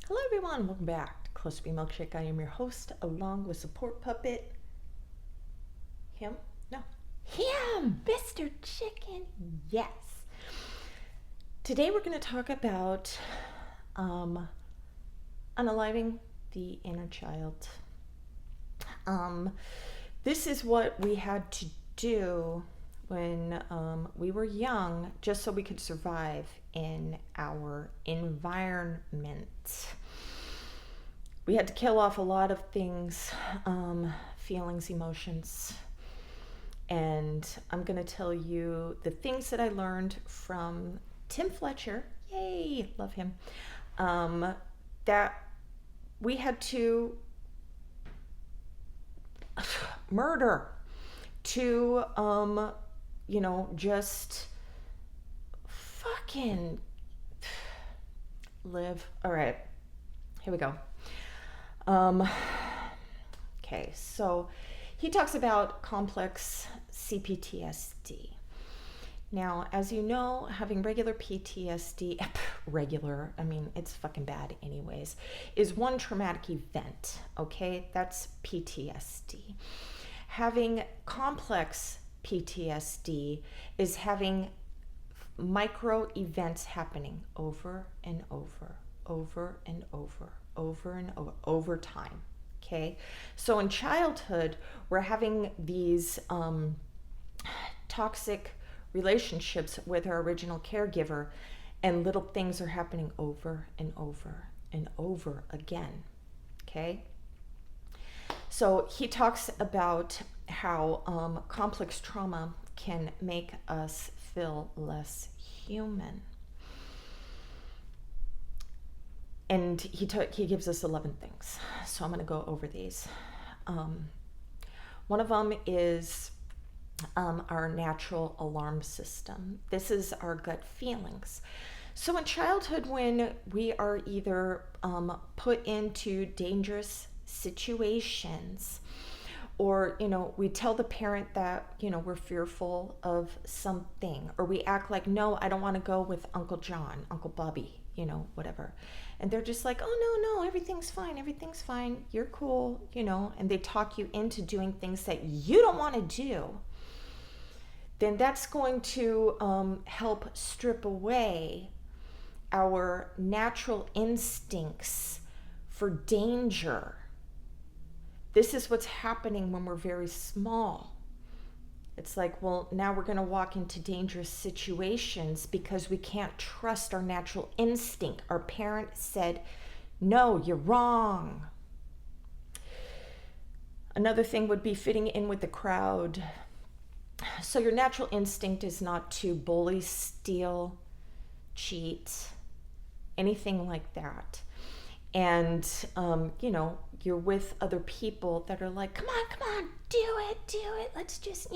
Hello everyone, welcome back to ClusterBmilkshake. I am your host, along with support puppet, him? No, him, Mr. Chicken, yes. Today we're going to talk about unaliving the inner child. This is what we had to do when we were young, just so we could survive in our environment. We had to kill off a lot of things, feelings, emotions, and I'm going to tell you the things that I learned from Tim Fletcher. Yay, love him. That we had to murder to just fucking live. All right, here we go. Okay, so he talks about complex CPTSD. Now, as you know, having regular PTSD, it's fucking bad anyways, is one traumatic event, okay? That's PTSD. Having complex PTSD is having micro events happening over and over and over time, okay? So in childhood, we're having these toxic relationships with our original caregiver, and little things are happening over and over again, okay? So he talks about how complex trauma can make us feel less human. And he gives us 11 things. So I'm going to go over these. One of them is our natural alarm system. This is our gut feelings. So in childhood, when we are either put into dangerous situations, or we tell the parent that we're fearful of something, or we act like, no, I don't want to go with Uncle John, Uncle Bobby, whatever, and they're just like, oh no, everything's fine, you're cool, and they talk you into doing things that you don't want to do, then that's going to help strip away our natural instincts for danger. This is what's happening when we're very small. It's like, well, now we're going to walk into dangerous situations because we can't trust our natural instinct. Our parent said, no, you're wrong. Another thing would be fitting in with the crowd. So your natural instinct is not to bully, steal, cheat, anything like that. And, you're with other people that are like, come on, do it. Let's just,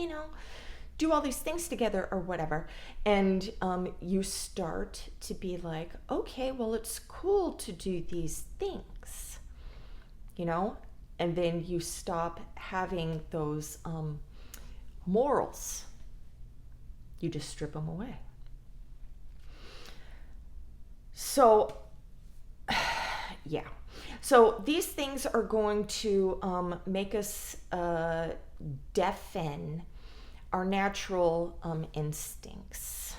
do all these things together or whatever. And you start to be like, okay, well, it's cool to do these things, and then you stop having those morals. You just strip them away. So, yeah. So these things are going to make us deafen our natural instincts,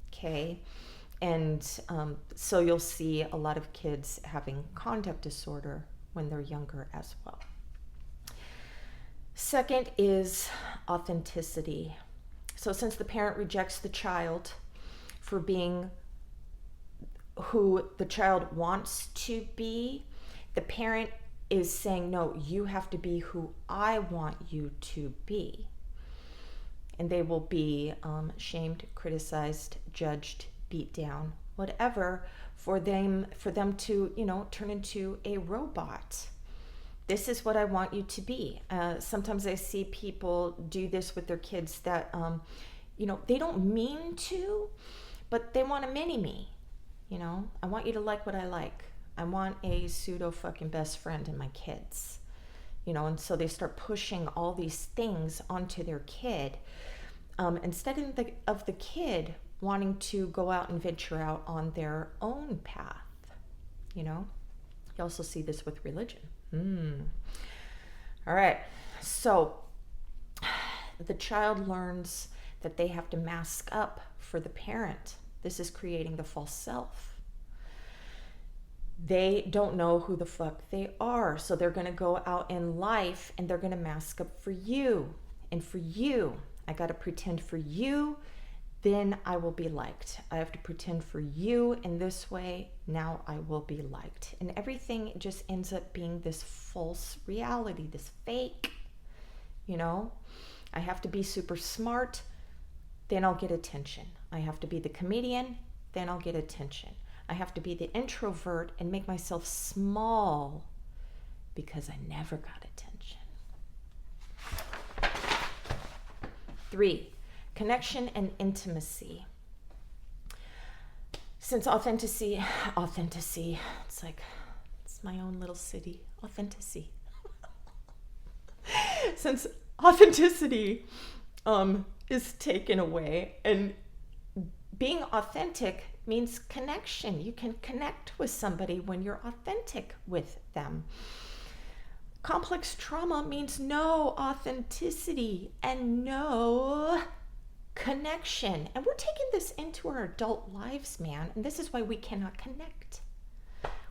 okay? And so you'll see a lot of kids having conduct disorder when they're younger as well. Second is authenticity. So since the parent rejects the child for being who the child wants to be, the parent is saying, no, you have to be who I want you to be. And they will be shamed, criticized, judged, beat down, whatever, for them to turn into a robot. This is what I want you to be. Sometimes I see people do this with their kids that, they don't mean to, but they want a mini-me. I want you to like what I like. I want a pseudo fucking best friend in my kids. And so they start pushing all these things onto their kid, instead of the kid wanting to go out and venture out on their own path, You also see this with religion. All right. So the child learns that they have to mask up for the parent. This is creating the false self. They don't know who the fuck they are. So they're going to go out in life and they're going to mask up for you. And for you, I got to pretend for you, then I will be liked. I have to pretend for you in this way, now I will be liked. And everything just ends up being this false reality, this fake, you know? I have to be super smart, then I'll get attention. I have to be the comedian, then I'll get attention. I have to be the introvert and make myself small because I never got attention. 3, connection and intimacy. Since authenticity, it's like, it's my own little city, authenticity. Since authenticity is taken away, and being authentic means connection. You can connect with somebody when you're authentic with them. Complex trauma means no authenticity and no connection. And we're taking this into our adult lives, man. And this is why we cannot connect.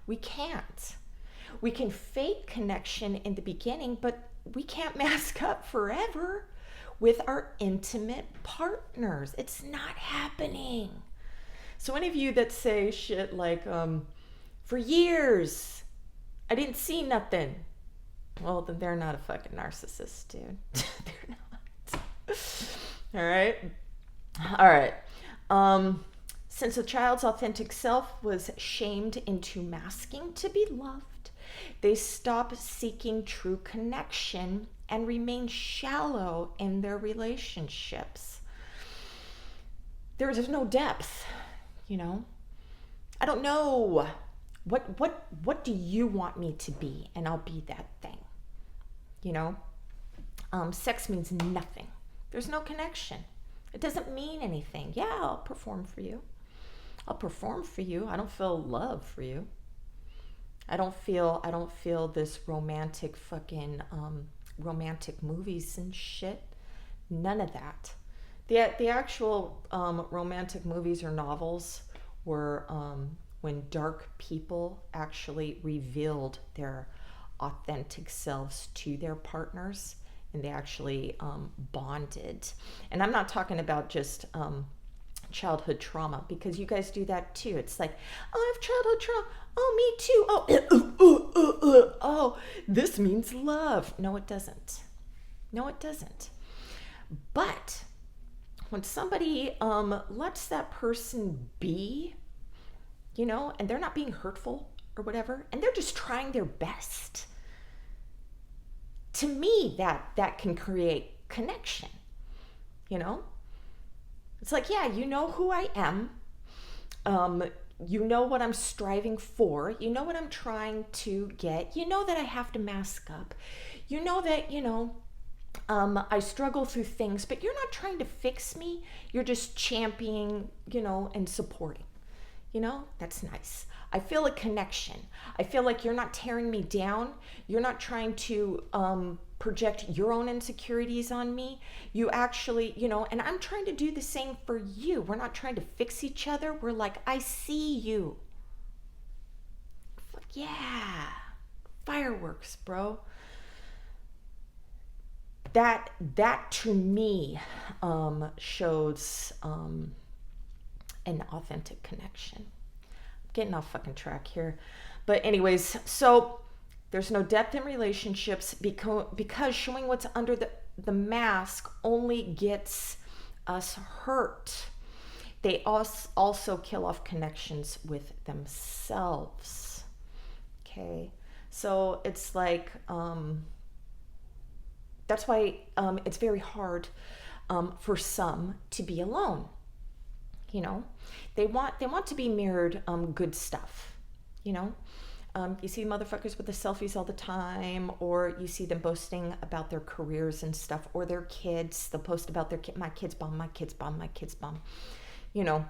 We can't. We can fake connection in the beginning, but we can't mask up forever with our intimate partners. It's not happening. So any of you that say shit like, for years, I didn't see nothing. Well, then they're not a fucking narcissist, dude. They're not. All right. Since a child's authentic self was shamed into masking to be loved, they stop seeking true connection and remain shallow in their relationships. There is no depth, you know? I don't know. What do you want me to be? And I'll be that thing, you know? Sex means nothing. There's no connection. It doesn't mean anything. Yeah, I'll perform for you. I don't feel love for you. I don't feel this romantic fucking romantic movies and shit. None of that. The actual romantic movies or novels were when dark people actually revealed their authentic selves to their partners, and they actually bonded. And I'm not talking about just childhood trauma, because you guys do that too. It's like, oh, I have childhood trauma. Oh, me too. Oh, this means love. No, it doesn't. But when somebody lets that person be, you know, and they're not being hurtful or whatever, and they're just trying their best, to me, that can create connection, you know? It's like, yeah, you know who I am. You know what I'm striving for. You know what I'm trying to get. You know that I have to mask up. You know that, you know, I struggle through things, but you're not trying to fix me. You're just championing, you know, and supporting. You know, that's nice. I feel a connection. I feel like you're not tearing me down. You're not trying to project your own insecurities on me. You actually, you know, and I'm trying to do the same for you. We're not trying to fix each other. We're like, I see you. Fuck yeah. Fireworks, bro. That to me shows an authentic connection. Getting off fucking track here. But anyways, so there's no depth in relationships because showing what's under the mask only gets us hurt. They also kill off connections with themselves. Okay? So it's like, that's why it's very hard for some to be alone. You know, they want to be mirrored good stuff, you know. You see motherfuckers with the selfies all the time, or you see them boasting about their careers and stuff, or their kids. They'll post about their kid, my kids bomb. you know,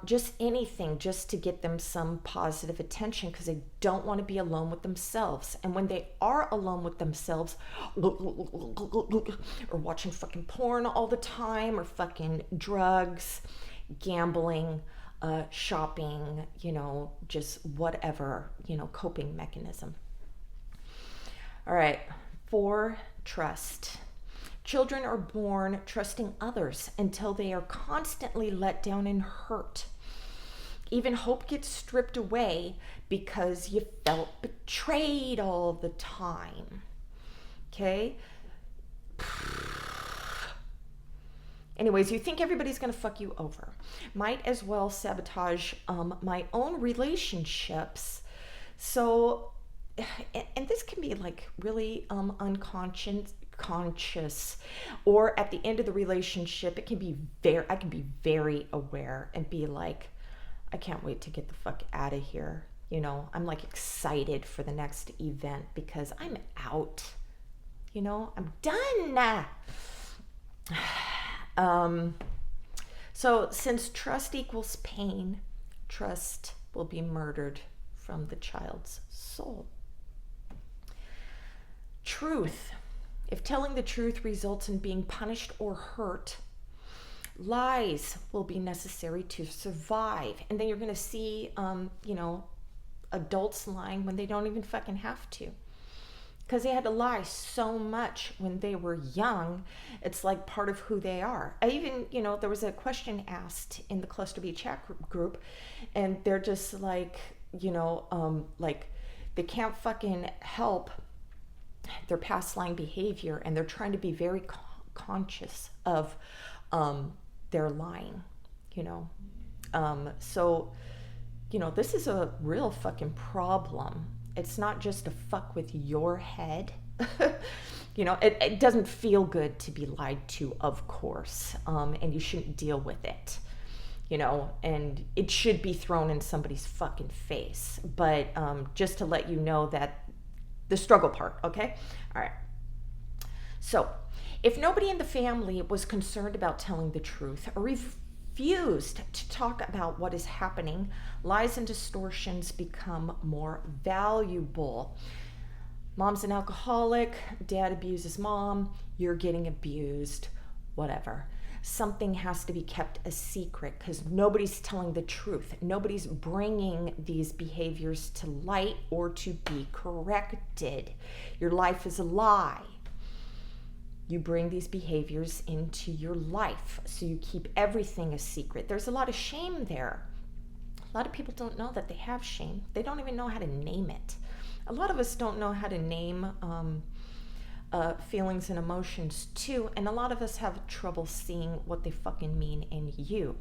just anything just to get them some positive attention because they don't want to be alone with themselves. And when they are alone with themselves, or watching fucking porn all the time, or fucking drugs, gambling, shopping, just whatever, coping mechanism. All right, 4, trust. Children are born trusting others until they are constantly let down and hurt. Even hope gets stripped away because you felt betrayed all the time. Okay? Anyways, you think everybody's going to fuck you over. Might as well sabotage my own relationships. So, and this can be like really conscious, or at the end of the relationship, it can be I can be very aware and be like, I can't wait to get the fuck out of here. I'm like excited for the next event because I'm out. I'm done. So since trust equals pain, trust will be murdered from the child's soul. Truth. If telling the truth results in being punished or hurt, lies will be necessary to survive. And then you're going to see, adults lying when they don't even fucking have to. Because they had to lie so much when they were young. It's like part of who they are. I even, there was a question asked in the Cluster B chat group, and they're just like, like they can't fucking help their past lying behavior, and they're trying to be very conscious of their lying, so this is a real fucking problem. It's not just to fuck with your head. It doesn't feel good to be lied to, of course, and you shouldn't deal with it, and it should be thrown in somebody's fucking face, but just to let you know that the struggle part, okay? All right. So, if nobody in the family was concerned about telling the truth or refused to talk about what is happening, lies and distortions become more valuable. Mom's an alcoholic, dad abuses mom, you're getting abused, whatever. Something has to be kept a secret because nobody's telling the truth. Nobody's bringing these behaviors to light or to be corrected. Your life is a lie. You bring these behaviors into your life, so you keep everything a secret. There's a lot of shame there. A lot of people don't know that they have shame. They don't even know how to name it. A lot of us don't know how to name feelings and emotions too, and a lot of us have trouble seeing what they fucking mean in you.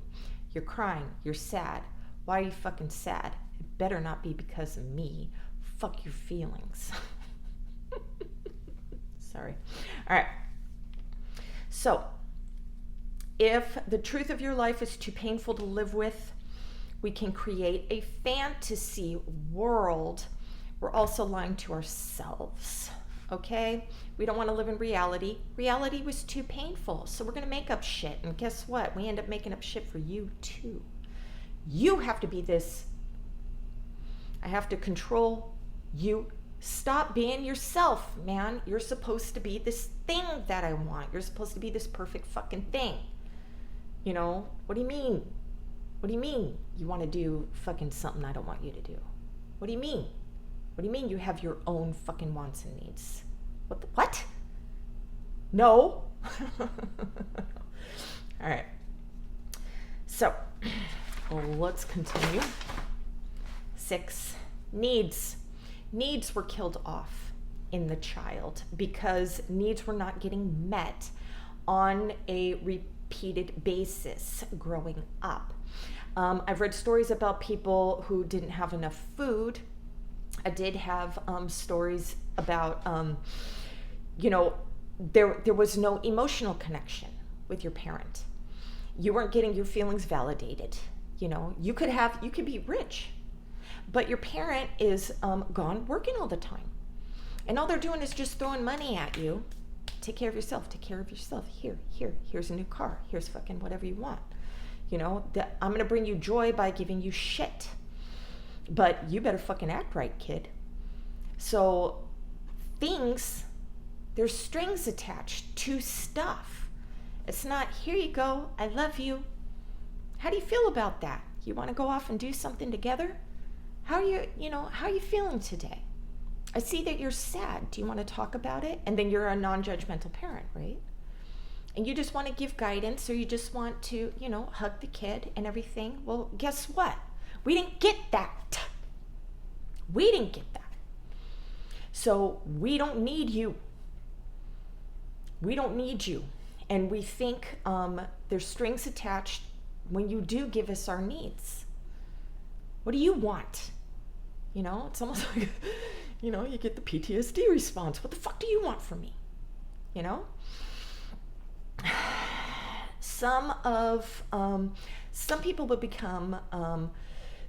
You're crying, you're sad. Why are you fucking sad? It better not be because of me. Fuck your feelings. Sorry. All right. So, if the truth of your life is too painful to live with, we can create a fantasy world. We're also lying to ourselves. Okay? We don't want to live in reality. Reality was too painful, so we're going to make up shit. And guess what? We end up making up shit for you too. You have to be this. I have to control you. Stop being yourself, man. You're supposed to be this thing that I want. You're supposed to be this perfect fucking thing. What do you mean? What do you mean you want to do fucking something I don't want you to do? What do you mean? What do you mean you have your own fucking wants and needs? What? No. All right. So, let's continue. 6, needs. Needs were killed off in the child because needs were not getting met on a repeated basis growing up. I've read stories about people who didn't have enough food. I did have stories about, there was no emotional connection with your parent. You weren't getting your feelings validated. You could be rich, but your parent is gone working all the time. And all they're doing is just throwing money at you. Take care of yourself, take care of yourself. Here's a new car. Here's fucking whatever you want. I'm going to bring you joy by giving you shit. But you better fucking act right, kid. So there's strings attached to stuff. It's not, here you go, I love you. How do you feel about that? You want to go off and do something together? How are you feeling today? I see that you're sad. Do you want to talk about it? And then you're a non-judgmental parent, right? And you just want to give guidance, or you just want to, hug the kid and everything. Well, guess what? We didn't get that. We didn't get that. So we don't need you. We don't need you. And we think there's strings attached when you do give us our needs. What do you want? It's almost like, you get the PTSD response. What the fuck do you want from me? Some people will become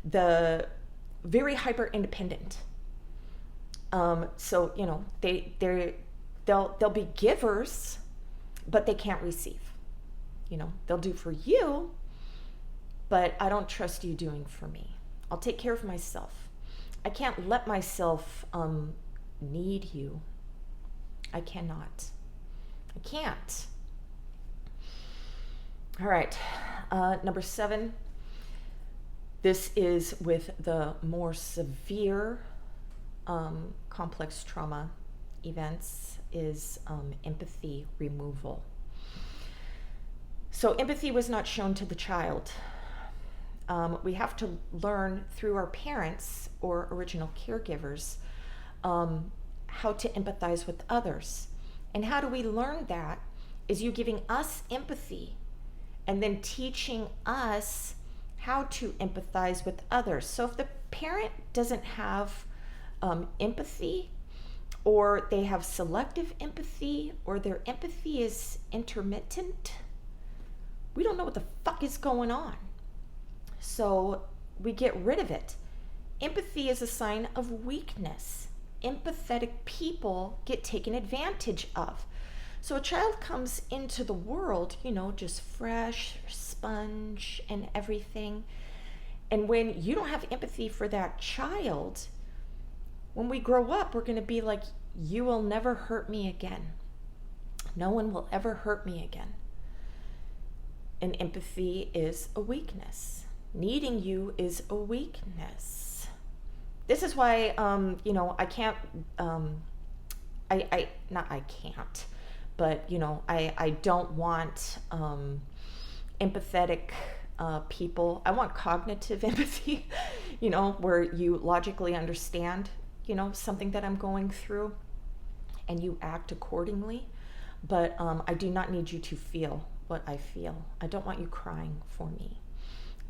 the very hyper independent. So they'll be givers, but they can't receive. They'll do for you, but I don't trust you doing for me. I'll take care of myself. I can't let myself need you. I cannot. I can't. All right, number 7. This is with the more severe complex trauma events, is empathy removal. So empathy was not shown to the child. We have to learn through our parents or original caregivers how to empathize with others. And how do we learn that? Is you giving us empathy and then teaching us how to empathize with others. So if the parent doesn't have empathy, or they have selective empathy, or their empathy is intermittent, we don't know what the fuck is going on. So we get rid of it. Empathy is a sign of weakness. Empathetic people get taken advantage of. So a child comes into the world, just fresh, sponge and everything. And when you don't have empathy for that child, when we grow up, we're going to be like, you will never hurt me again. No one will ever hurt me again. And empathy is a weakness. Needing you is a weakness. This is why, I can't, I don't want empathetic people. I want cognitive empathy, where you logically understand, something that I'm going through and you act accordingly. But I do not need you to feel what I feel. I don't want you crying for me.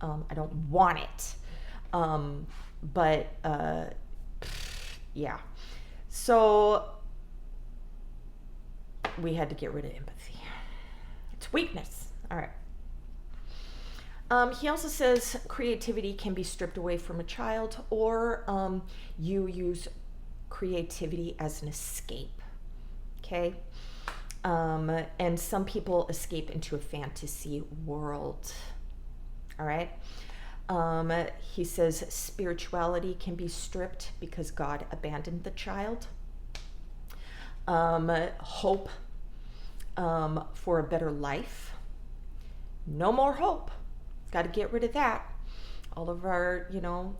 I don't want it. Yeah. So we had to get rid of empathy. It's weakness. All right. He also says creativity can be stripped away from a child, or you use creativity as an escape. Okay? And some people escape into a fantasy world. All right? He says spirituality can be stripped because God abandoned the child. Hope for a better life. No more hope. Got to get rid of that. All of our,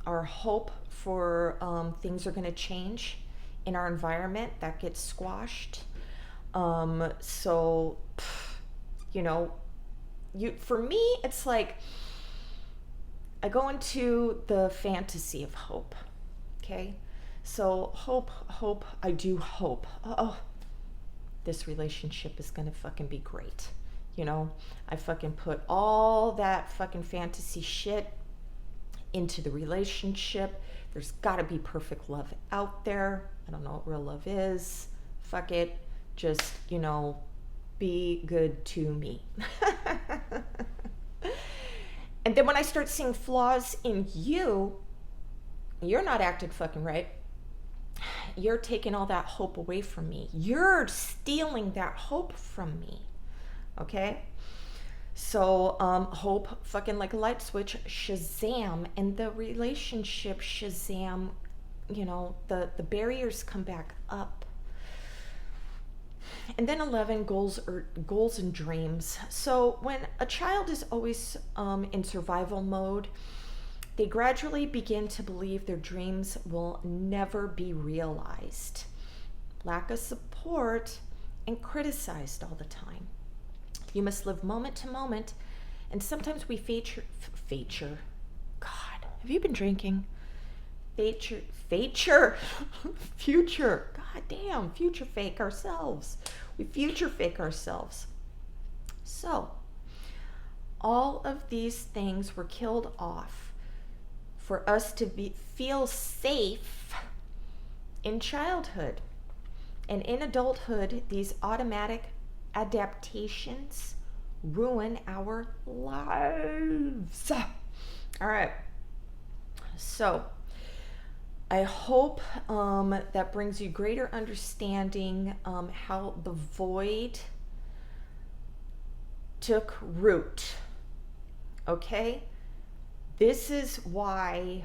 our hope for things are going to change in our environment, that gets squashed. For me, it's like I go into the fantasy of hope. Okay? So hope, I do hope. Oh, this relationship is going to fucking be great. I fucking put all that fucking fantasy shit into the relationship. There's got to be perfect love out there. I don't know what real love is. Fuck it. Just, be good to me. And then when I start seeing flaws in you, you're not acting fucking right. You're taking all that hope away from me. You're stealing that hope from me. Okay? So hope fucking like a light switch, Shazam, and the relationship Shazam, the barriers come back up. And then 11, goals and dreams. So when a child is always in survival mode, they gradually begin to believe their dreams will never be realized. Lack of support and criticized all the time. You must live moment to moment, and sometimes we feature. God, have you been drinking? Future. God damn, future fake ourselves. We future fake ourselves. So, all of these things were killed off for us to feel safe in childhood. And in adulthood, these automatic adaptations ruin our lives. All right. So, I hope that brings you greater understanding how the void took root. Okay? This is why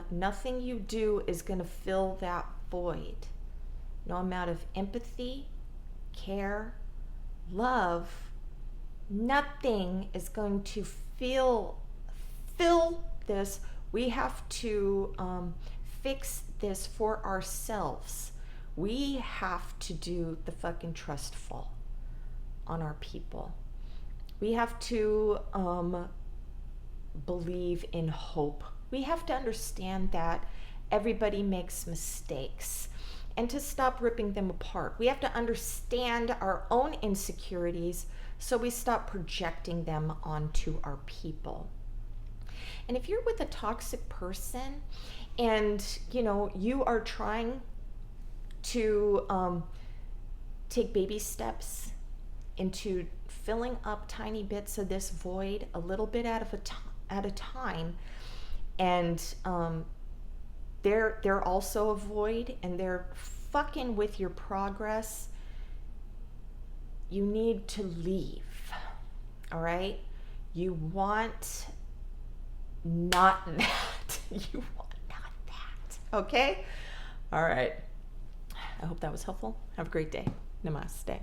nothing you do is going to fill that void. No amount of empathy, care, love, nothing is going to fill this. We have to fix this for ourselves. We have to do the fucking trust fall on our people. We have to believe in hope. We have to understand that everybody makes mistakes, and to stop ripping them apart. We have to understand our own insecurities so we stop projecting them onto our people. And if you're with a toxic person and you are trying to take baby steps into filling up tiny bits of this void, a little bit at a time, and they're also a void and they're fucking with your progress, you need to leave. All right? You want not that. You want not that. Okay? All right. I hope that was helpful. Have a great day. Namaste.